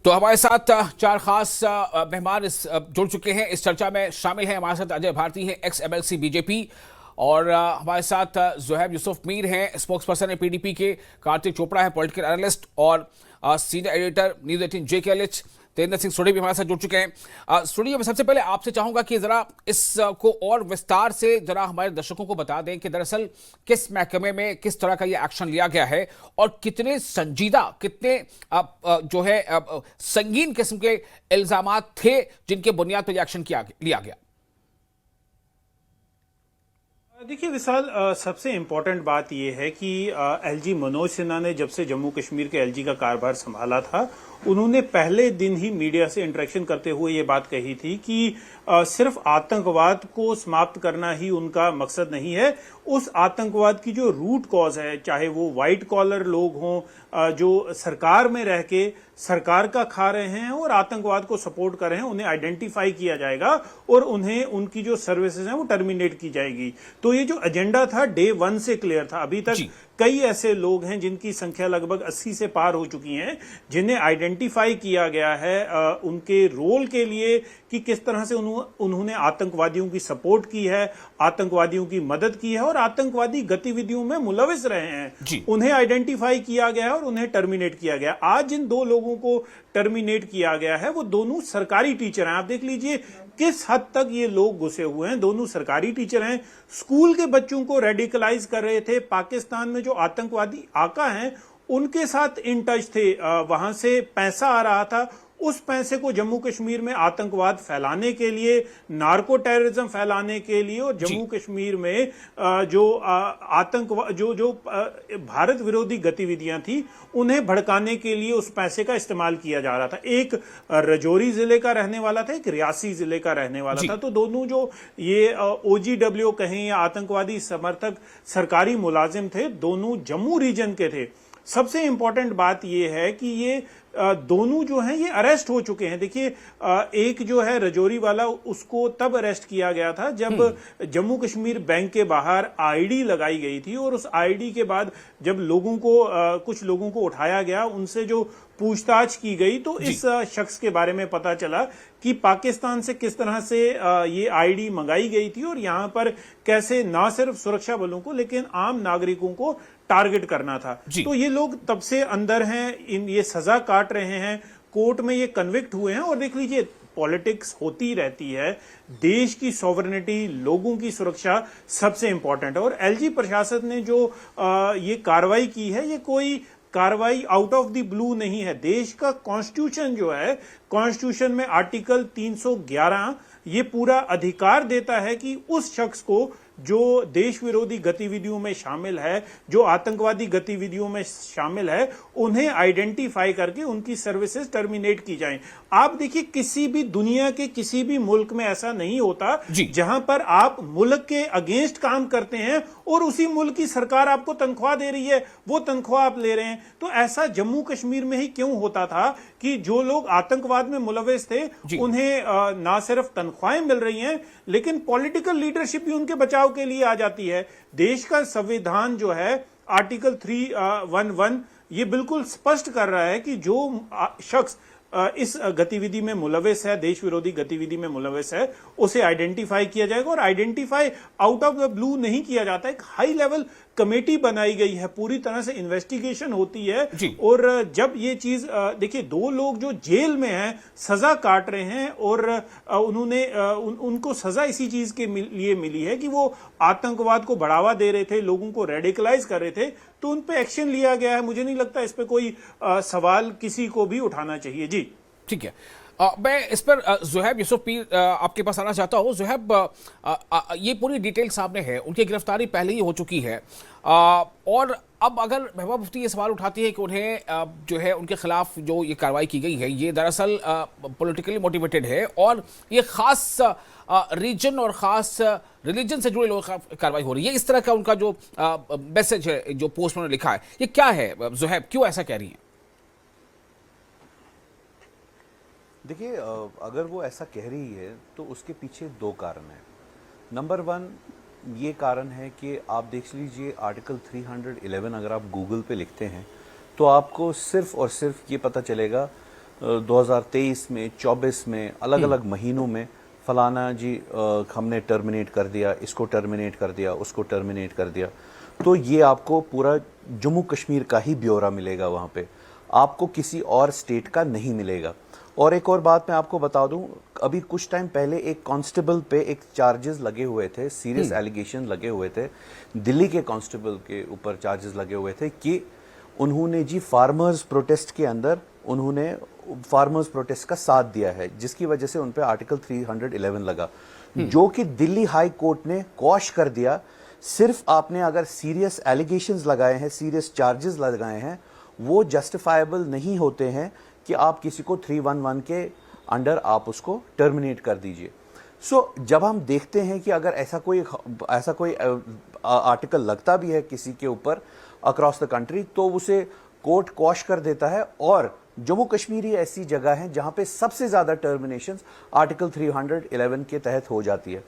तो हमारे साथ चार खास मेहमान जुड़ चुके हैं। इस चर्चा में शामिल हैं हमारे साथ अजय भारती हैं, एक्स एमएलसी बीजेपी, और हमारे साथ ज़ुहैब यूसुफ मीर हैं, स्पोक्स पर्सन है पीडीपी के, कार्तिक चोपड़ा है पॉलिटिकल एनालिस्ट और सीनियर एडिटर न्यूज 18 JKLH, तेंद्र सिंह सोढ़ी भी हमारे साथ जुड़ चुके हैं। सोढ़ी, मैं सबसे पहले आपसे चाहूंगा कि जरा इसको और विस्तार से जरा हमारे दर्शकों को बता दें कि दरअसल किस महकमे में किस तरह का ये एक्शन लिया गया है और कितने संजीदा, कितने जो है संगीन किस्म के इल्जामात थे जिनके बुनियाद पर यह एक्शन लिया गया। देखिए विशाल, सबसे इम्पोर्टेंट बात यह है कि एलजी मनोज सिन्हा ने जब से जम्मू कश्मीर के एलजी का कारभार संभाला था, उन्होंने पहले दिन ही मीडिया से इंटरेक्शन करते हुए ये बात कही थी कि सिर्फ आतंकवाद को समाप्त करना ही उनका मकसद नहीं है। उस आतंकवाद की जो रूट कॉज है, चाहे वो वाइट कॉलर लोग हों जो सरकार में रह के सरकार का खा रहे हैं और आतंकवाद को सपोर्ट कर रहे हैं, उन्हें आइडेंटिफाई किया जाएगा और उन्हें उनकी जो सर्विसेज हैं वो टर्मिनेट की जाएगी। तो ये जो एजेंडा था डे 1 से क्लियर था। अभी तक कई ऐसे लोग हैं जिनकी संख्या लगभग 80 से पार हो चुकी हैं, जिन्हें आइडेंटिफाई किया गया है उनके रोल के लिए कि किस तरह से उन्होंने आतंकवादियों की सपोर्ट की है, आतंकवादियों की मदद की है और आतंकवादी गतिविधियों में मुलविस रहे हैं। उन्हें आइडेंटिफाई किया गया है और उन्हें टर्मिनेट किया गया। आज जिन दो लोगों को टर्मिनेट किया गया है वो दोनों सरकारी टीचर हैं। आप देख लीजिए किस हद तक ये लोग घुसे हुए हैं। दोनों सरकारी टीचर हैं, स्कूल के बच्चों को रेडिकलाइज कर रहे थे। पाकिस्तान में जो आतंकवादी आका हैं उनके साथ इन टच थे, वहां से पैसा आ रहा था, उस पैसे को जम्मू कश्मीर में आतंकवाद फैलाने के लिए, नार्को टेररिज्म फैलाने के लिए और जम्मू कश्मीर में जो आतंकवाद जो भारत विरोधी गतिविधियां थी उन्हें भड़काने के लिए उस पैसे का इस्तेमाल किया जा रहा था। एक राजौरी जिले का रहने वाला था, एक रियासी जिले का रहने वाला था। तो दोनों जो ये OGW कहें या आतंकवादी समर्थक सरकारी मुलाजिम थे, दोनों जम्मू रीजन के थे। सबसे इंपॉर्टेंट बात यह है कि ये दोनों जो हैं ये अरेस्ट हो चुके हैं। देखिए, एक जो है राजौरी वाला, उसको तब अरेस्ट किया गया था जब जम्मू कश्मीर बैंक के बाहर आईडी लगाई गई थी और उस आईडी के बाद जब लोगों को कुछ लोगों को उठाया गया, उनसे जो पूछताछ की गई तो इस शख्स के बारे में पता चला कि पाकिस्तान से किस तरह से ये आईडी मंगाई गई थी और यहां पर कैसे ना सिर्फ सुरक्षा बलों को लेकिन आम नागरिकों को टारगेट करना था। तो ये लोग तब से अंदर हैं, ये सजा काट रहे हैं, कोर्ट में ये कन्विक्ट हुए हैं। और देख लीजिए, पॉलिटिक्स होती रहती है, देश की सॉवरेनिटी, लोगों की सुरक्षा सबसे इंपॉर्टेंट है। और एलजी प्रशासन ने जो ये कार्रवाई की है, ये कोई कार्रवाई आउट ऑफ द ब्लू नहीं है। देश का कॉन्स्टिट्यूशन जो है, कॉन्स्टिट्यूशन में आर्टिकल 311 ये पूरा अधिकार देता है कि उस शख्स को जो देश विरोधी गतिविधियों में शामिल है, जो आतंकवादी गतिविधियों में शामिल है, उन्हें आइडेंटिफाई करके उनकी सर्विसेज टर्मिनेट की जाएं। आप देखिए, किसी भी दुनिया के किसी भी मुल्क में ऐसा नहीं होता जहां पर आप मुल्क के अगेंस्ट काम करते हैं और उसी मुल्क की सरकार आपको तनख्वाह दे रही है, वो तनख्वाह आप ले रहे हैं। तो ऐसा जम्मू कश्मीर में ही क्यों होता था कि जो लोग आतंकवाद में मुलविस थे उन्हें ना सिर्फ तनख्वाहें मिल रही हैं लेकिन पॉलिटिकल लीडरशिप भी उनके बचाव के लिए आ जाती है। देश का संविधान जो है आर्टिकल 311 ये बिल्कुल स्पष्ट कर रहा है कि जो शख्स इस गतिविधि में मुलविस है, देश विरोधी गतिविधि में मुलविस है, उसे आइडेंटिफाई किया जाएगा। और identify out of the blue नहीं किया जाता। एक हाई लेवल कमेटी बनाई गई है, पूरी तरह से इन्वेस्टिगेशन होती है। और जब ये चीज देखिए, दो लोग जो जेल में हैं, सजा काट रहे हैं और उन्होंने उनको सजा इसी चीज के लिए मिली है कि वो आतंकवाद को बढ़ावा दे रहे थे, लोगों को रेडिकलाइज कर रहे थे, तो उन पे एक्शन लिया गया है। मुझे नहीं लगता इस पे कोई सवाल किसी को भी उठाना चाहिए। जी ठीक है, मैं इस पर ज़ुहैब यूसुफ पीर आपके पास आना चाहता हूँ। ज़ुहैब, ये पूरी डिटेल सामने है, उनकी गिरफ्तारी पहले ही हो चुकी है, और अब अगर महबूबा मुफ्ती ये सवाल उठाती है कि उन्हें जो है उनके खिलाफ जो ये कार्रवाई की गई है ये दरअसल पॉलिटिकली मोटिवेटेड है और ये खास रीजन और खास रिलीजन से जुड़े लोगों की कार्रवाई हो रही है, इस तरह का उनका जो मैसेज है, जो पोस्ट उन्होंने लिखा है, ये क्या है ज़ुहैब, क्यों ऐसा कह रही हैं? देखिए, अगर वो ऐसा कह रही है तो उसके पीछे दो कारण हैं। नंबर 1 ये कारण है कि आप देख लीजिए आर्टिकल 311 अगर आप गूगल पे लिखते हैं तो आपको सिर्फ और सिर्फ ये पता चलेगा 2023 में, 24 में, अलग अलग महीनों में फलाना जी हमने टर्मिनेट कर दिया, इसको टर्मिनेट कर दिया, उसको टर्मिनेट कर दिया। तो ये आपको पूरा जम्मू कश्मीर का ही ब्यौरा मिलेगा वहाँ पे, आपको किसी और स्टेट का नहीं मिलेगा। और एक और बात मैं आपको बता दूं, अभी कुछ टाइम पहले एक कांस्टेबल पे एक चार्जेस लगे हुए थे, सीरियस एलिगेशन लगे हुए थे, दिल्ली के कांस्टेबल के ऊपर चार्जेस लगे हुए थे कि उन्होंने जी फार्मर्स प्रोटेस्ट के अंदर उन्होंने फार्मर्स प्रोटेस्ट का साथ दिया है, जिसकी वजह से उन पे आर्टिकल 311 लगा, जो कि दिल्ली हाई कोर्ट ने कॉश कर दिया। सिर्फ आपने अगर सीरियस एलिगेशंस लगाए हैं, सीरियस चार्जेस लगाए हैं, वो जस्टिफाइबल नहीं होते हैं कि आप किसी को 311 के अंडर आप उसको टर्मिनेट कर दीजिए। सो जब हम देखते हैं कि अगर ऐसा कोई आर्टिकल लगता भी है किसी के ऊपर अक्रॉस द कंट्री, तो उसे कोर्ट कॉश कर देता है। और जम्मू कश्मीर ही ऐसी जगह है जहां पे सबसे ज्यादा टर्मिनेशंस आर्टिकल 311 के तहत हो जाती है।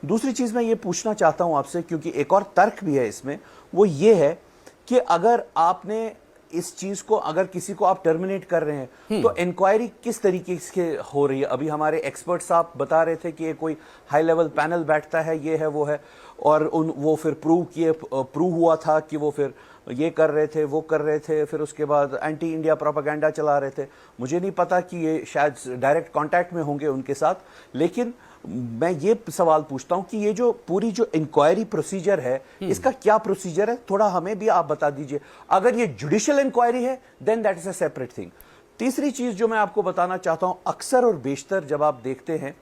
दूसरी चीज मैं ये पूछना चाहता हूं आपसे, क्योंकि एक और तर्क भी है इसमें, वो ये है कि अगर आपने इस चीज को, अगर किसी को आप टर्मिनेट कर रहे हैं, तो इंक्वायरी किस तरीके से हो रही है? अभी हमारे एक्सपर्ट साहब बता रहे थे कि ये कोई हाई लेवल पैनल बैठता है, ये है वो है, और वो फिर प्रूव हुआ था कि वो फिर ये कर रहे थे, वो कर रहे थे, फिर उसके बाद एंटी इंडिया प्रोपेगेंडा चला रहे थे। मुझे नहीं पता कि ये शायद डायरेक्ट कांटेक्ट में होंगे उनके साथ, लेकिन मैं ये सवाल पूछता हूं कि ये जो पूरी जो इंक्वायरी प्रोसीजर है, इसका क्या प्रोसीजर है? थोड़ा हमें भी आप बता दीजिए। अगर ये जुडिशियल इंक्वायरी है, then that is a separate thing. तीसरी चीज जो मैं आपको बताना चाहता हूं, अक्सर और बेशतर जब आप देखते हैं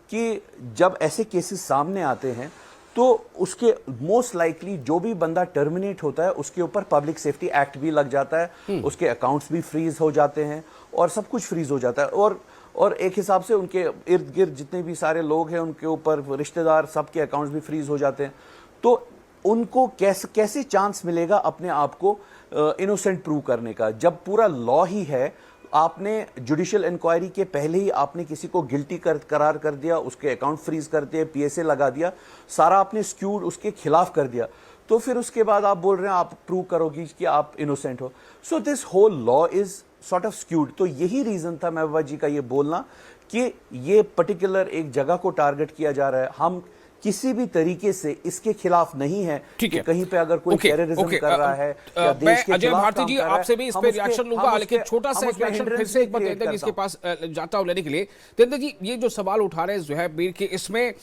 कि जब ऐसे केसेस सामने आते हैं, तो उसके मोस्ट लाइकली जो भी बंदा टर्मिनेट होता है, उसके ऊपर पब्लिक सेफ्टी एक्ट भी लग जाता है, उसके अकाउंट्स भी फ्रीज हो जाते हैं और सब कुछ फ्रीज हो जाता है। और एक हिसाब से उनके इर्द गिर्द जितने भी सारे लोग हैं, उनके ऊपर रिश्तेदार, सबके अकाउंट्स भी फ्रीज हो जाते हैं। तो उनको कैसे चांस मिलेगा अपने आप को इनोसेंट प्रूव करने का, जब पूरा लॉ ही है? आपने जुडिशियल इंक्वायरी के पहले ही आपने किसी को गिल्टी करार कर दिया, उसके अकाउंट फ्रीज कर दिए, पीएसए लगा दिया, सारा आपने स्क्यूड उसके खिलाफ कर दिया, तो फिर उसके बाद आप बोल रहे हैं आप प्रूव करोगे कि आप इनोसेंट हो। So this whole law is sort of skewed. तो यही रीजन था महबूबा जी का ये बोलना कि ये पर्टिकुलर एक जगह को टारगेट किया जा रहा है। हम किसी भी तरीके से इसके खिलाफ नहीं है कि कहीं पे अगर कोई टेररिज्म कर रहा है या देश के अजय खिलाफ भारती काम जी कर रहा है, आपसे भी इस हम पे उसके- रिएक्शन हम लूंगा, उसके- लेकिन छोटा सा हम एक उसमें रिएक्शन फिर hindrance से एक बार create देते हैं जिसके करता पास जाता हूं लेने के लिए। तेंदर जी, ये जो सवाल उठा रहे हैं ज़ुहैब मीर के, इसमें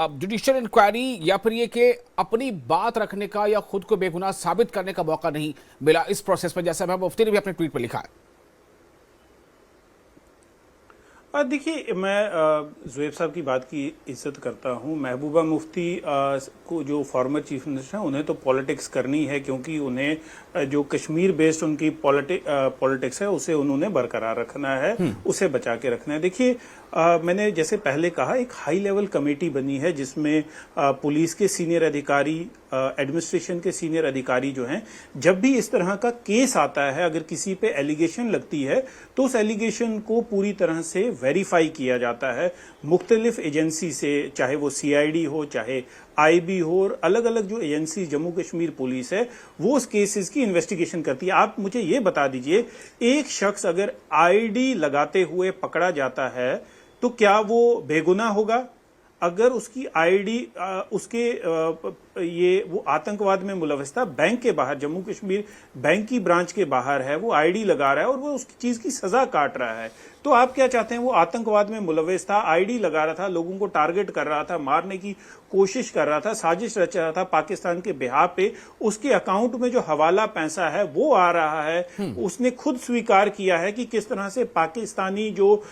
जुडिशियल इंक्वायरी या फिर ये कि अपनी बात रखने का या खुद को बेगुनाह साबित करने का मौका नहीं मिला इस प्रोसेस में, जैसा महबूबा मुफ्ती ने भी अपने ट्वीट पर लिखा है। देखिए, मैं ज़ुहैब साहब की बात की इज्जत करता हूं। महबूबा मुफ्ती को जो फॉर्मर चीफ मिनिस्टर हैं, उन्हें तो पॉलिटिक्स करनी है, क्योंकि उन्हें जो कश्मीर बेस्ड उनकी पॉलिटिक्स है उसे उन्होंने बरकरार रखना है, उसे बचा के रखना है। देखिए, मैंने जैसे पहले कहा, एक हाई लेवल कमेटी बनी है जिसमें पुलिस के सीनियर अधिकारी, एडमिनिस्ट्रेशन के सीनियर अधिकारी जो हैं, जब भी इस तरह का केस आता है, अगर किसी पे एलिगेशन लगती है, तो उस एलिगेशन को पूरी तरह से वेरीफाई किया जाता है मुख्तलिफ एजेंसी से, चाहे वो सीआईडी हो, चाहे आईबी हो, और अलग अलग जो एजेंसी जम्मू कश्मीर पुलिस है वो उस केसेस की इन्वेस्टिगेशन करती है। आप मुझे ये बता दीजिए, एक शख्स अगर आईडी लगाते हुए पकड़ा जाता है तो क्या वो बेगुनाह होगा? अगर उसकी आईडी वो आतंकवाद में मुलविस था, बैंक के बाहर, जम्मू कश्मीर बैंक की ब्रांच के बाहर है, वो आईडी लगा रहा है और वो उस चीज की सजा काट रहा है, तो आप क्या चाहते हैं? वो आतंकवाद में मुलविस था, आईडी लगा रहा था, लोगों को टारगेट कर रहा था, मारने की कोशिश कर रहा था, साजिश रच रहा था पाकिस्तान के बिहाफ पे, उसके अकाउंट में जो हवाला पैसा है वो आ रहा है, उसने खुद स्वीकार किया है कि किस तरह से पाकिस्तानी जो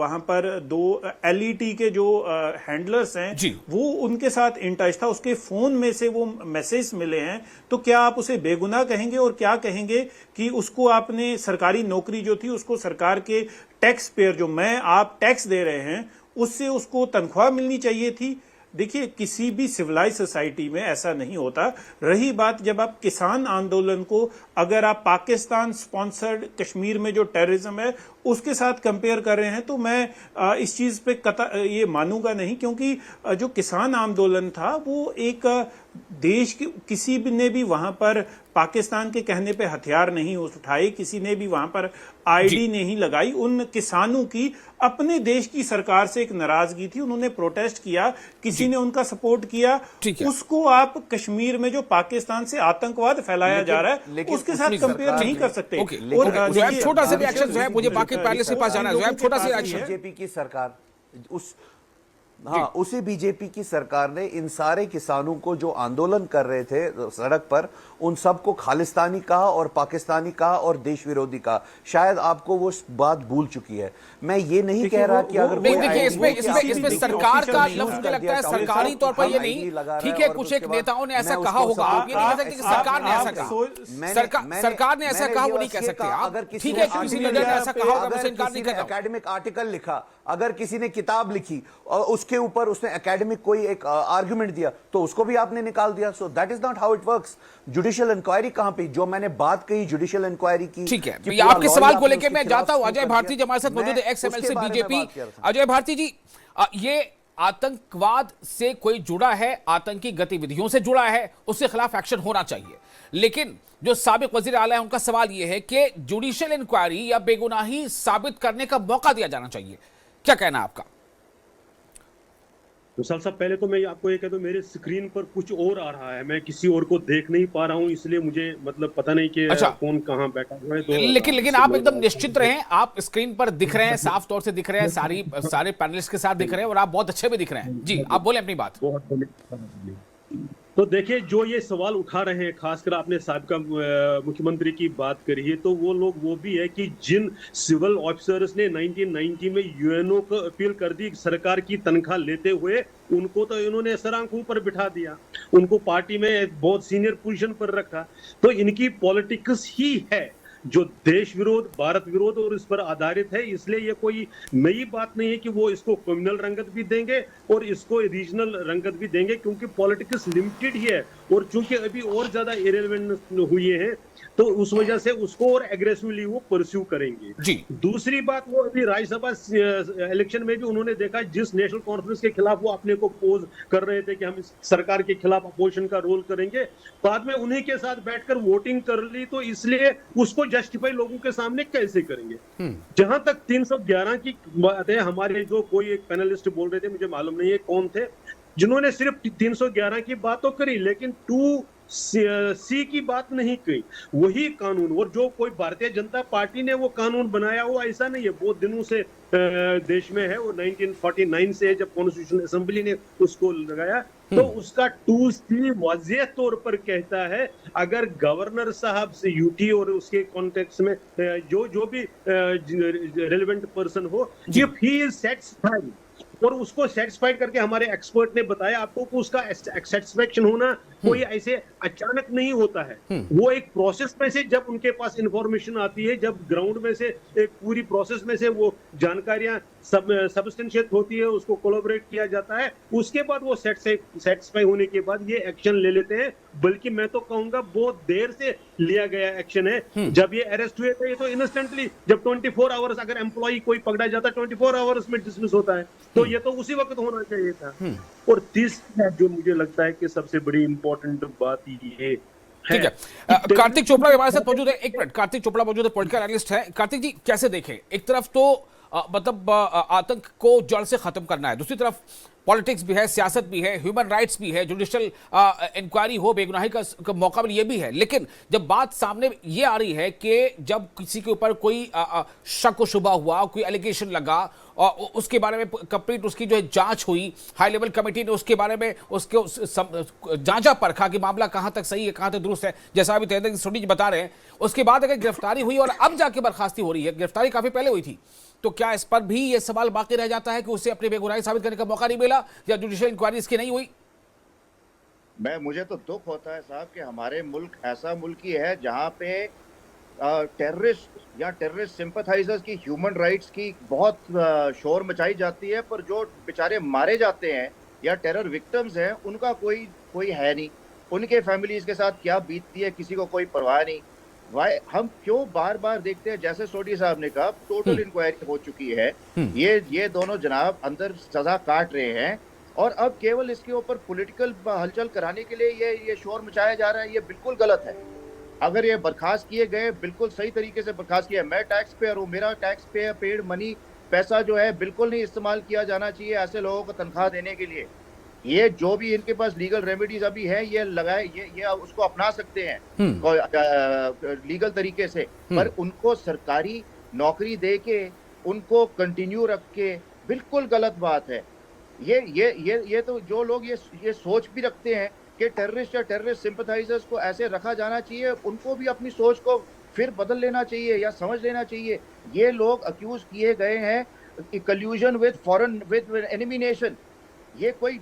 वहां पर दो एलईटी के जो हैंडलर्स हैं, वो उनके साथ इन टच था, उसके फोन में से वो मैसेज मिले हैं। तो क्या आप उसे बेगुनाह कहेंगे? और क्या कहेंगे कि उसको आपने सरकारी नौकरी जो थी उसको सरकार के टैक्स पेयर, जो मैं आप टैक्स दे रहे हैं, उससे उसको तनख्वाह मिलनी चाहिए थी? देखिए, किसी भी सिविलाइज सोसाइटी में ऐसा नहीं होता। रही बात जब आप किसान आंदोलन को, अगर आप पाकिस्तान स्पॉन्सर्ड कश्मीर में जो टेररिज्म है उसके साथ कंपेयर कर रहे हैं, तो मैं इस चीज पे ये मानूंगा नहीं, क्योंकि जो किसान आंदोलन था वो एक देश की किसी भी ने भी वहां पर पाकिस्तान के कहने पे हथियार नहीं उठाए, किसी ने भी वहां पर आईडी नहीं लगाई। उन किसानों की अपने देश की सरकार से एक नाराजगी थी, उन्होंने प्रोटेस्ट किया, किसी ने उनका सपोर्ट किया। उसको आप कश्मीर में जो पाकिस्तान से आतंकवाद फैलाया जा रहा है उसके साथ कंपेयर नहीं कर सकते। और छोटा सा रिएक्शन जो है, मुझे बाकी पहले से पास जाना है, छोटा सा रिएक्शन। बीजेपी की सरकार उसी बीजेपी की सरकार ने इन सारे किसानों को जो आंदोलन कर रहे थे सड़क पर, उन सबको खालिस्तानी कहा और पाकिस्तानी कहा और देश विरोधी कहा। शायद आपको वो बात भूल चुकी है। मैं ये नहीं कह रहा कि अगर देखिए इसमें सरकार का लफ्ज मुझे लगता है सरकारी तौर पर ये नहीं, ठीक है कुछ एक नेताओं ने ऐसा कहा होगा, आप ये नहीं कह सकते कि सरकार ने ऐसा कहा, सरकार ने ऐसा कहा वो नहीं कह सकते आप, ठीक है किसी लीडर ने ऐसा कहा होगा, मैं इनकार नहीं कर रहा हूं। एकेडमिक आर्टिकल लिखा, अगर किसी ने किताब लिखी और उसके ऊपर उसने एकेडमिक कोई एक आर्गुमेंट दिया तो उसको भी आपने निकाल दिया। So that is not how it works. Judicial inquiry कहां पे, जो मैंने बात कही जुडिशियल इंक्वायरी की, ठीक है आपके सवाल को लेकर मैं जाता हूं। अजय भारती जो हमारे साथ मौजूद है, ex MLC BJP. Ajay Bharti ji, ये आतंकवाद से कोई जुड़ा है, आतंकी गतिविधियों से जुड़ा है, उसके खिलाफ एक्शन होना चाहिए, लेकिन जो साबिक वजीर आला है उनका सवाल यह है कि जुडिशियल इंक्वायरी या बेगुनाही साबित करने का मौका दिया जाना चाहिए। क्या कहना है आपका? तो साहब पहले तो मैं आपको ये कह दूं, मेरे स्क्रीन पर कुछ और आ रहा है, मैं किसी और को देख नहीं पा रहा हूं, इसलिए मुझे मतलब पता नहीं कि कौन कहां बैठा हुआ है। तो लेकिन आप एकदम निश्चित रहें, आप स्क्रीन पर दिख रहे हैं, साफ तौर से दिख रहे हैं, सारे पैनलिस्ट के साथ दिख रहे हैं और आप बहुत अच्छे भी दिख रहे हैं। जी आप बोले अपनी बात। तो देखिए, जो ये सवाल उठा रहे हैं, खासकर आपने साबिका मुख्यमंत्री की बात करी है, तो वो लोग वो भी है कि जिन सिविल ऑफिसर्स ने 1990 में यूएनओ को अपील कर दी सरकार की तनख्वाह लेते हुए, उनको तो इन्होंने सर आंखों पर बिठा दिया, उनको पार्टी में बहुत सीनियर पोजीशन पर रखा। तो इनकी पॉलिटिक्स ही है जो देश विरोध, भारत विरोध और इस पर आधारित है। इसलिए ये कोई नई बात नहीं है कि वो इसको कम्युनल रंगत भी देंगे और इसको रीजनल रंगत भी देंगे, क्योंकि पॉलिटिक्स लिमिटेड ही है और चूंकि अभी और ज्यादा इरेलेवेंट हुई है तो उस वजह से उसको और एग्रेसिवली वो परस्यू करेंगे। जी। दूसरी बात, वो अभी राज्यसभा इलेक्शन में भी उन्होंने देखा, जिस नेशनल कॉन्फ्रेंस के खिलाफ वो अपने को पोज कर रहे थे कि हम इस सरकार के खिलाफ अपोजिशन का रोल करेंगे, बाद में उन्हीं के साथ बैठकर वोटिंग कर ली, तो इसलिए उसको जस्टिफाई लोगों के सामने कैसे करेंगे। जहां तक 311 की बात है, हमारे जो कोई एक पैनलिस्ट बोल रहे थे, मुझे मालूम नहीं है कौन थे, जिन्होंने सिर्फ 311 की बात तो करी लेकिन 2C की बात नहीं कही। वही कानून, और जो कोई भारतीय जनता पार्टी ने वो कानून बनाया हो ऐसा नहीं है, बहुत दिनों से देश में है, वो 1949 से जब कॉन्स्टिट्यूशन असेंबली ने उसको लगाया, तो उसका 2C वाज़ेह तौर पर कहता है, अगर गवर्नर साहब से यूटी और उसके कॉन्टेक्स्ट में जो भी रेलेवेंट पर्सन हो, इफ ही इज सेटिस्फाइड, और उसको सेटिस्फाइड करके हमारे एक्सपर्ट ने बताया आपको कि उसका सेटिस्फेक्शन होना कोई ऐसे अचानक नहीं होता है, वो एक प्रोसेस में से जब उनके पास इंफॉर्मेशन आती है, जब ग्राउंड में से एक पूरी प्रोसेस में से वो जानकारियां सबस्टेंशिएट होती है, उसको कोलैबोरेट किया जाता है, उसके बाद वो सेटिस्फाई होने के बाद ये एक्शन ले लेते हैं। बल्कि मैं तो कहूंगा बहुत देर से लिया गया एक्शन है। जब ये अरेस्ट हुए थे, ये तो इंस्टेंटली, जब 24 आवर्स अगर एम्प्लॉय कोई पकड़ा जाता है 24 आवर्स में डिसमिस होता है, तो ये तो उसी वक्त होना चाहिए था। और तीसरा जो मुझे लगता है कि सबसे बड़ी इंपॉर्टेंट बात ये ठीक है, कार्तिक चोपड़ा हमारे साथ मौजूद है। एक मिनट, कार्तिक चोपड़ा मौजूद है, पॉलिटिकल एनालिस्ट है। कार्तिक जी कैसे देखें, एक तरफ तो मतलब आतंक को जड़ से खत्म करना है, दूसरी तरफ पॉलिटिक्स भी है, सियासत भी है, ह्यूमन राइट्स भी है, जुडिशियल इंक्वायरी हो, बेगुनाही का मौका भी ये भी है। लेकिन जब बात सामने ये आ रही है कि जब किसी के ऊपर कोई शक व शुबा हुआ, कोई एलिगेशन लगा और उसके बारे में कंप्लीट उसकी जो है जांच हुई, हाई लेवल कमेटी ने उसके बारे में उसके जांचा परखा कि मामला कहां तक सही है, कहां तक दुरुस्त है, जैसा अभी तेजस्वी सोनी जी बता रहे हैं, उसके बाद अगर गिरफ्तारी हुई और अब जाके बर्खास्ती हो रही है, गिरफ्तारी काफी पहले हुई थी, तो क्या इस पर भी ये सवाल बाकी रह जाता है कि उसे अपनी बेगुनाही साबित करने का मौका नहीं मिला या जुडिशियल इंक्वायरी इसकी नहीं हुई? मुझे तो दुख होता है साहब कि हमारे मुल्क ऐसा मुल्क ही है जहां पे टेररिस्ट या टेररिस्ट सिंपथाइजर्स की ह्यूमन राइट्स की बहुत शोर मचाई जाती है, पर जो बेचारे मारे जाते हैं या टेरर विक्टिम्स हैं उनका कोई है नहीं, उनके फैमिलीज के साथ क्या बीतती है किसी को कोई परवाह नहीं। हम क्यों बार बार देखते हैं, जैसे सोडी साहब ने कहा टोटल इंक्वायरी हो चुकी है, ये दोनों जनाब अंदर सजा काट रहे हैं, और अब केवल इसके ऊपर पॉलिटिकल हलचल कराने के लिए ये शोर मचाया जा रहा है। ये बिल्कुल गलत है। अगर ये बर्खास्त किए गए, बिल्कुल सही तरीके से बर्खास्त किया। मैं टैक्स पेयर हूँ, मेरा टैक्स पेड मनी पैसा जो है बिल्कुल नहीं इस्तेमाल किया जाना चाहिए ऐसे लोगों को तनख्वाह देने के लिए। ये जो भी इनके पास लीगल रेमेडीज अभी है ये लगाए, ये उसको अपना सकते हैं लीगल तरीके से, पर उनको सरकारी नौकरी दे के उनको कंटिन्यू रख के बिल्कुल गलत बात है। ये तो जो लोग ये सोच भी रखते हैं कि टेररिस्ट या टेररिस्ट सिंपथाइजर्स को ऐसे रखा जाना चाहिए, उनको भी अपनी सोच को फिर बदल लेना चाहिए या समझ लेना चाहिए। ये लोग अक्यूज किए गए हैं कल्यूजन with foreign with enemy nation. ये कोई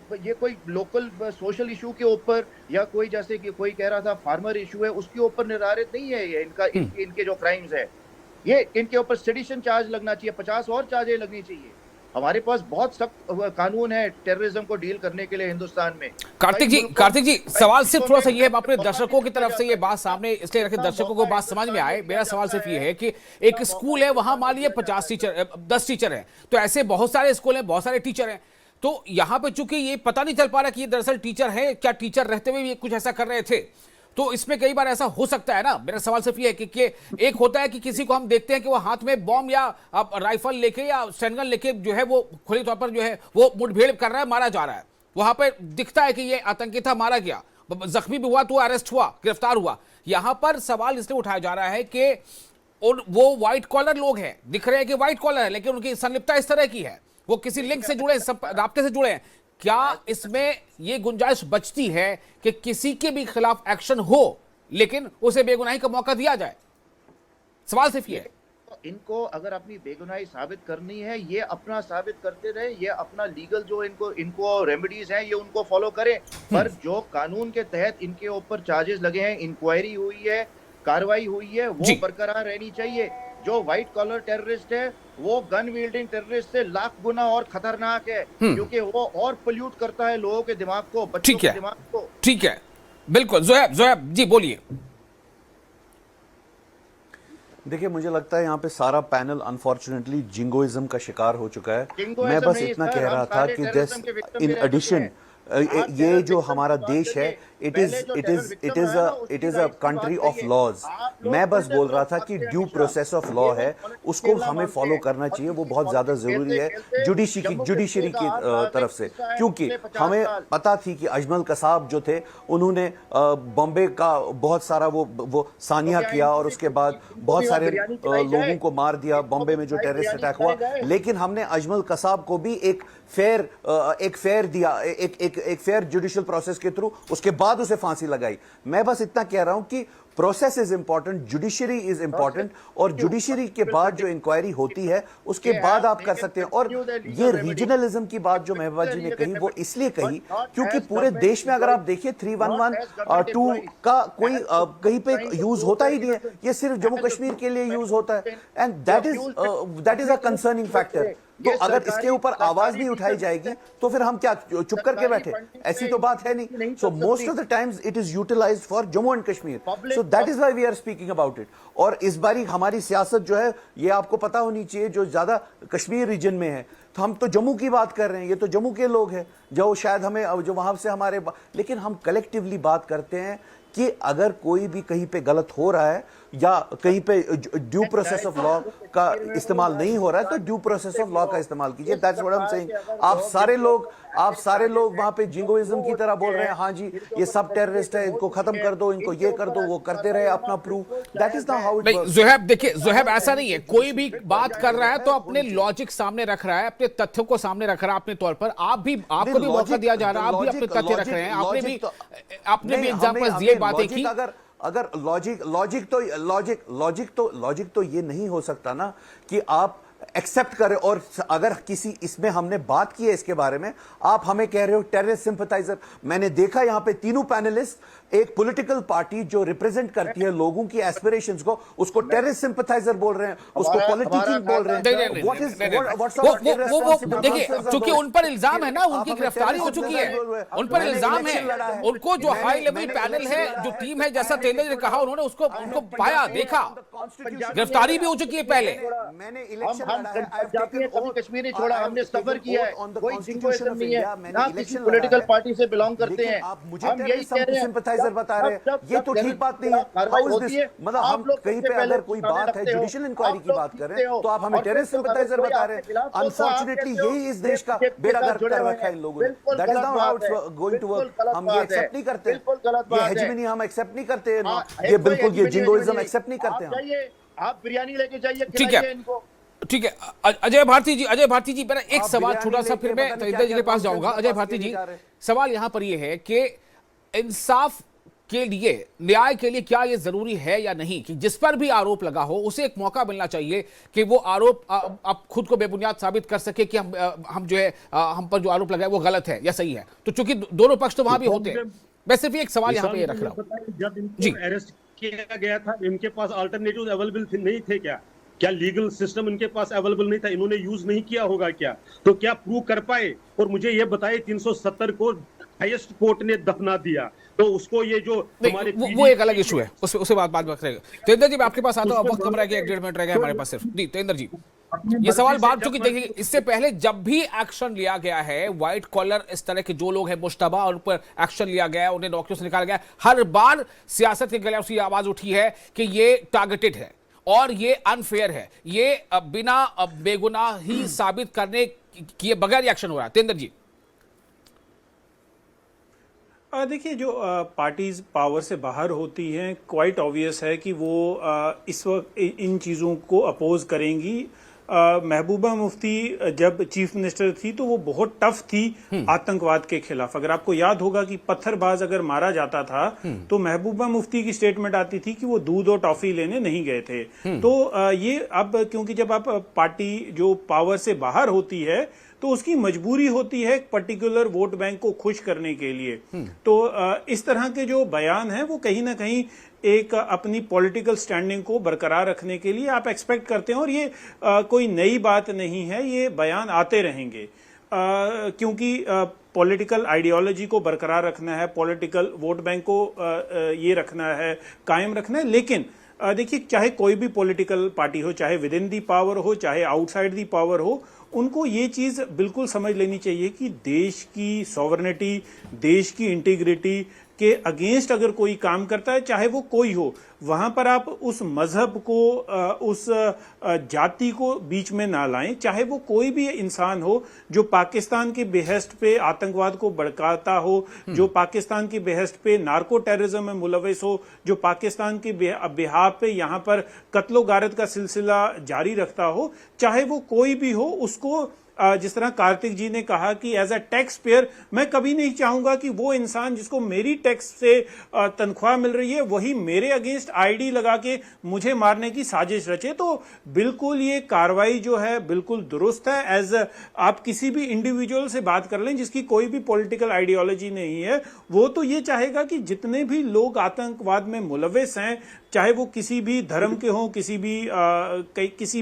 लोकल सोशल इशू के ऊपर या कोई, जैसे कि कोई कह रहा था फार्मर इशू है, उसके ऊपर निर्धारित नहीं है ये इनके जो क्राइम्स है। ये इनके ऊपर सेडिशन चार्ज लगना चाहिए, 50 और चार्जें लगनी चाहिए। हमारे पास बहुत सख्त कानून है टेररिज्म को डील करने के लिए हिंदुस्तान में। कार्तिक जी सवाल सिर्फ थोड़ा सा ये है, अपने दर्शकों की तरफ से ये बात सामने इसलिए रखे दर्शकों को बात समझ में आए। मेरा सवाल सिर्फ ये है कि एक स्कूल है, वहां मान लीजिए 50 टीचर 10 टीचर हैं, तो ऐसे बहुत सारे स्कूल हैं, बहुत सारे टीचर हैं, तो यहां पे चूंकि ये पता नहीं चल पा रहा कि ये दरअसल टीचर है क्या, टीचर रहते हुए भी कुछ ऐसा कर रहे थे, तो इसमें कई बार ऐसा हो सकता है ना। मेरा सवाल सिर्फ ये है कि एक होता है कि किसी को हम देखते हैं कि वो हाथ में बॉम्ब या राइफल लेके या स्टैंडगन लेके जो है वो खुले तौर पर जो है वो मुठभेड़ कर रहा है, मारा जा रहा है, वहां पर दिखता है कि ये आतंकी था, मारा गया, जख्मी भी हुआ तो अरेस्ट हुआ, गिरफ्तार हुआ। यहां पर सवाल इसलिए उठाया जा रहा है कि वो व्हाइट कॉलर लोग हैं, दिख रहे हैं कि व्हाइट कॉलर है, लेकिन उनकी संलिप्तता इस तरह की है, वो किसी लिंक से जुड़े, राब्ते से जुड़े हैं। क्या इसमें ये गुंजाइश बचती है कि किसी के भी खिलाफ एक्शन हो लेकिन उसे बेगुनाही का मौका दिया जाए? सवाल सिर्फ ये है। इनको अगर अपनी बेगुनाही साबित करनी है, ये अपना साबित करते रहे, ये अपना लीगल जो इनको रेमेडीज हैं ये उनको फॉलो करें, पर जो कानून के तहत इनके ऊपर चार्जेस लगे हैं, इंक्वायरी हुई है, कार्रवाई हुई है, वो बरकरार रहनी चाहिए। जो व्हाइट कॉलर टेररिस्ट है वो गन वील्डिंग टेररिस्ट से लाख गुना और खतरनाक है, क्योंकि वो और पोल्यूट करता है लोगों के दिमाग को, बच्चों के दिमाग को। ठीक है, बिल्कुल। जोएब जी बोलिए। देखिए, मुझे लगता है यहाँ पे सारा पैनल अनफॉर्चुनेटली जिंगोइज्म का शिकार हो चुका है। मैं बस इतना कह रहा था कि इन एडिशन ये जो हमारा देश है it is a country of laws. मैं बस बोल रहा था कि ड्यू प्रोसेस ऑफ लॉ है, उसको हमें फॉलो करना चाहिए, वो बहुत ज्यादा जरूरी है जुडिशरी की तरफ से, क्योंकि हमें पता थी कि अजमल कसाब जो थे उन्होंने बॉम्बे का बहुत सारा वो सानिया किया और उसके बाद बहुत सारे लोगों को मार दिया बॉम्बे में जो टेररिस्ट अटैक हुआ, लेकिन हमने अजमल कसाब को भी एक फेयर दिया, एक फेयर जुडिशियल प्रोसेस के थ्रू, उसके बाद उसे फांसी लगाई। मैं बस इतना कह रहा हूं कि process is important, judiciary is important, और जुडिशरी के बाद जो इंक्वायरी होती है उसके बाद आप कर सकते हैं। और ये रीजनलिज्म की बात जो महबूबा जी ने कही वो इसलिए कही क्योंकि पूरे देश में अगर आप देखिए 311(2) का कोई कहीं पे यूज होता ही नहीं है, ये सिर्फ जम्मू कश्मीर के लिए यूज होता है, and that is a concerning factor. तो अगर इसके ऊपर आवाज नहीं उठाई जाएगी तो फिर हम क्या चुप करके बैठे? ऐसी तो बात है नहीं। So most of the times it is utilised for Jammu and Kashmir, so that is why we are speaking about it. और इस बारी हमारी सियासत जो है ये आपको पता होनी चाहिए, जो ज्यादा कश्मीर रीजन में है, तो हम तो जम्मू की बात कर रहे हैं, ये तो जम्मू के लोग हैं जो शायद हमें जो वहां से हमारे, लेकिन हम कलेक्टिवली बात करते हैं कि अगर कोई भी कहीं पे गलत हो रहा है या कहीं पे ड्यू प्रोसेस ऑफ लॉ का इस्तेमाल नहीं हो रहा है तो ड्यू प्रोसेस ऑफ लॉ का इस्तेमाल कीजिए। That's what I am saying. आप सारे लोग वहां पे जिंगोइज्म की तरह बोल रहे हैं, हाँ जी ये सब टेररिस्ट है, इनको खत्म कर दो, इनको ये कर दो, वो करते रहे अपना proof. That is not how it works. Zoheb देखिए, जोहेब ऐसा नहीं है, कोई भी बात कर रहा है तो अपने लॉजिक सामने रख रहा है, अपने तथ्यों को सामने रख रहा है अपने तौर पर। आपको भी मौका दिया जा रहा है, आप भी अपने तथ्य रख रहे हैं, आपने भी एग्जांपल्स दिए, बातें की। अगर लॉजिक तो ये नहीं हो सकता ना कि आप एक्सेप्ट करें। और अगर किसी इसमें हमने बात की है इसके बारे में, आप हमें कह रहे हो टेररिस्ट सिंपथाइजर। मैंने देखा यहां पे तीनों पैनलिस्ट एक पॉलिटिकल पार्टी जो रिप्रेजेंट करती है लोगों की एस्पिरेशंस को, उसको टेररिस्ट सिंपथाइजर बोल रहे हैं, उसको पॉलिटिशियन बोल रहे हैं। व्हाट इज वो देखिए, क्योंकि उन पर इल्जाम है ना, उनकी गिरफ्तारी हो चुकी है, उन पर इल्जाम है। उनको जो हाई लेवल पैनल है, जो टीम है, जैसा तेंदुल ने कहा, उन्होंने उनको पाया, देखा, गिरफ्तारी भी हो चुकी है पहले। मैंने हम कश्मीर नहीं छोड़ा, हमने सफर किया है, कोई सिचुएशन नहीं है ना, किसी पॉलिटिकल पार्टी से बिलोंग करते हैं। आप मुझे सिंपथाइजर बता रहे हैं, ये तो ठीक बात नहीं है। How is this? मतलब हम कहीं पे अगर कोई बात है, जुडिशियल इंक्वायरी की बात कर रहे हैं, तो आप हमें टेररिस्ट सिंपथाइजर बता रहे हैं। अनफॉर्चुनेटली यही इस देश का बेड़ा गर्क कर रखा है इन लोगों ने। That is not how it's going to work. हम ये एक्सेप्ट नहीं करते, ये हेजेमनी हम एक्सेप्ट नहीं करते, ये बिल्कुल ये जिंगोइज्म एक्सेप्ट नहीं करते हम। आप बिरयानी लेके जाइए, ठीक है, इनको। ठीक है। अजय भारती जी, मेरा एक सवाल छोटा सा, फिर मैं तेंदुल जी के पास जाऊंगा। अजय भारती जी, सवाल यहां पर यह है कि इंसाफ के लिए, न्याय के लिए क्या यह जरूरी है या नहीं कि जिस पर भी आरोप लगा हो उसे एक मौका मिलना चाहिए कि वो आरोप अब खुद को बेबुनियाद साबित कर सके कि हम जो है, हम पर जो आरोप लगा है वो गलत है या सही है। तो चूंकि दोनों पक्ष तो वहां भी होते हैं, मैं सिर्फ एक सवाल यहाँ पे रख रहा हूँ। जब इनको अरेस्ट किया गया था, इनके पास अल्टरनेटिव अवेलेबल नहीं थे क्या लीगल सिस्टम इनके पास अवेलेबल नहीं था? इन्होंने यूज नहीं किया होगा क्या? तो क्या प्रूव कर पाए? और मुझे ये बताए 370 को हाईएस्ट कोर्ट ने दफना दिया, तो उसको ये जो हमारे वो एक अलग इशू है, उससे बात करेगा। तेंदुल जी, मैं आपके पास आता हूँ, वक्त कम रह गया, 1.5 मिनट रह गया हमारे पास सिर्फ। जी तेंदुल जी, ये सवाल बात, चूंकि देखिए इससे पहले जब भी एक्शन लिया गया है, व्हाइट कॉलर इस तरह के जो लोग हैं मुश्तबा, और ऊपर एक्शन लिया गया है, उन्हें नौकरियों से निकाला गया, हर बार सियासत के गले उसकी आवाज उठी है कि ये टारगेटेड है और ये अनफेयर है, ये बिना बेगुनाही साबित करने किए बगैर एक्शन हो रहा है। तेंदुल जी, देखिए, जो पार्टीज पावर से बाहर होती हैं, क्वाइट ऑब्वियस है कि वो इस वक्त इन चीज़ों को अपोज करेंगी। महबूबा मुफ्ती जब चीफ मिनिस्टर थी तो वो बहुत टफ थी आतंकवाद के खिलाफ। अगर आपको याद होगा कि पत्थरबाज अगर मारा जाता था तो महबूबा मुफ्ती की स्टेटमेंट आती थी कि वो दूध और टॉफी लेने नहीं गए थे। तो ये अब, क्योंकि जब आप पार्टी जो पावर से बाहर होती है तो उसकी मजबूरी होती है एक पर्टिकुलर वोट बैंक को खुश करने के लिए। तो इस तरह के जो बयान हैं वो कहीं ना कहीं एक अपनी पॉलिटिकल स्टैंडिंग को बरकरार रखने के लिए आप एक्सपेक्ट करते हैं, और ये कोई नई बात नहीं है, ये बयान आते रहेंगे क्योंकि पॉलिटिकल आइडियोलॉजी को बरकरार रखना है, पॉलिटिकल वोट बैंक को ये रखना है, कायम रखना है। लेकिन देखिए, चाहे कोई भी पॉलिटिकल पार्टी हो, चाहे विद इन दी पावर हो, चाहे आउटसाइड दी पावर हो, उनको ये चीज़ बिल्कुल समझ लेनी चाहिए कि देश की सॉवरेनिटी, देश की इंटीग्रिटी के अगेंस्ट अगर कोई काम करता है, चाहे वो कोई हो, वहां पर आप उस मजहब को, उस जाति को बीच में ना लाएं। चाहे वो कोई भी इंसान हो जो पाकिस्तान के बेहस्त पे आतंकवाद को भड़काता हो, जो पाकिस्तान की बेहस्त पे नार्को टेररिज्म में मुलविस हो, जो पाकिस्तान के बिहाफ पे यहाँ पर कत्लो गारत का सिलसिला जारी रखता हो, चाहे वो कोई भी हो, उसको जिस तरह कार्तिक जी ने कहा कि एज अ टैक्स पेयर मैं कभी नहीं चाहूंगा कि वो इंसान जिसको मेरी टैक्स से तनख्वाह मिल रही है वही मेरे अगेंस्ट आईडी लगा के मुझे मारने की साजिश रचे। तो बिल्कुल ये कार्रवाई जो है बिल्कुल दुरुस्त है। एज आप किसी भी इंडिविजुअल से बात कर लें जिसकी कोई भी पॉलिटिकल आइडियोलॉजी नहीं है, वो तो ये चाहेगा कि जितने भी लोग आतंकवाद में मुलविस हैं, चाहे वो किसी भी धर्म के हों, किसी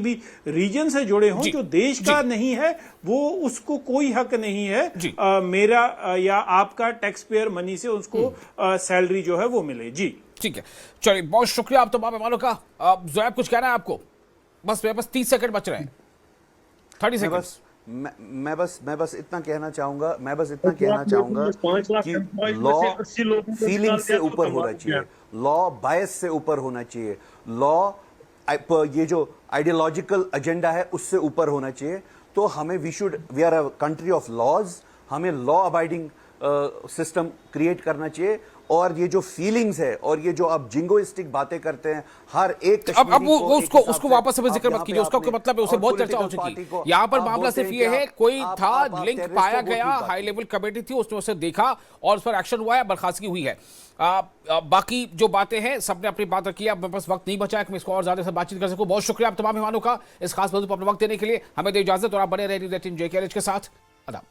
भी रीजन से जुड़े हों, जो देश का नहीं है वो उसको कोई हक नहीं है मेरा या आपका टैक्स पेयर मनी से उसको सैलरी जो है वो मिले। जी ठीक है, चलिए, बहुत शुक्रिया आप तमाम मेहमानों का। ज़ोएब, कुछ कहना है आपको? बस 30 सेकंड बच रहे हैं, 30 सेकंड। मैं बस इतना कहना चाहूंगा, कि लॉ फीलिंग से ऊपर होना चाहिए, लॉ बायस से ऊपर होना चाहिए, लॉ ये जो आइडियोलॉजिकल एजेंडा है उससे ऊपर होना चाहिए। तो हमें we are a country of laws, हमें लॉ अबाइडिंग सिस्टम क्रिएट करना चाहिए और ये जो फीलिंग्स है और ये जो आप जिंगोइस्टिक बातें करते हैं हर एक अब कश्मीरी वो को एक उसको हिसाब उसको से वापस से आप जिक्र मत यहाँ पे कीजिए, उसका कोई आपने मतलब है, उसे और बहुत चर्चा हो political चुकी party को यहाँ पर आप मामला बोलते सिर्फ हैं ये कि है कोई आप था, लिंक terrorist पाया को वो गया, ठीक बात हाई है। लेवल कमेटी थी, उसने उसे देखा और उस पर एक्शन हुआ है, बर्खास्तगी हुई है। बाकी जो बातें हैं सबने अपनी बात रखी है। अब मेरे पास वक्त नहीं बचा है कि मैं इसको और ज्यादा से बातचीत कर सकूं। बहुत शुक्रिया आप तमाम मेहमानों का इस खास मौजूद पर अपना वक्त देने के लिए। हमें दे इजाजत और आप बने रहे न्यूज़ 18 JKLH के साथ। अदा।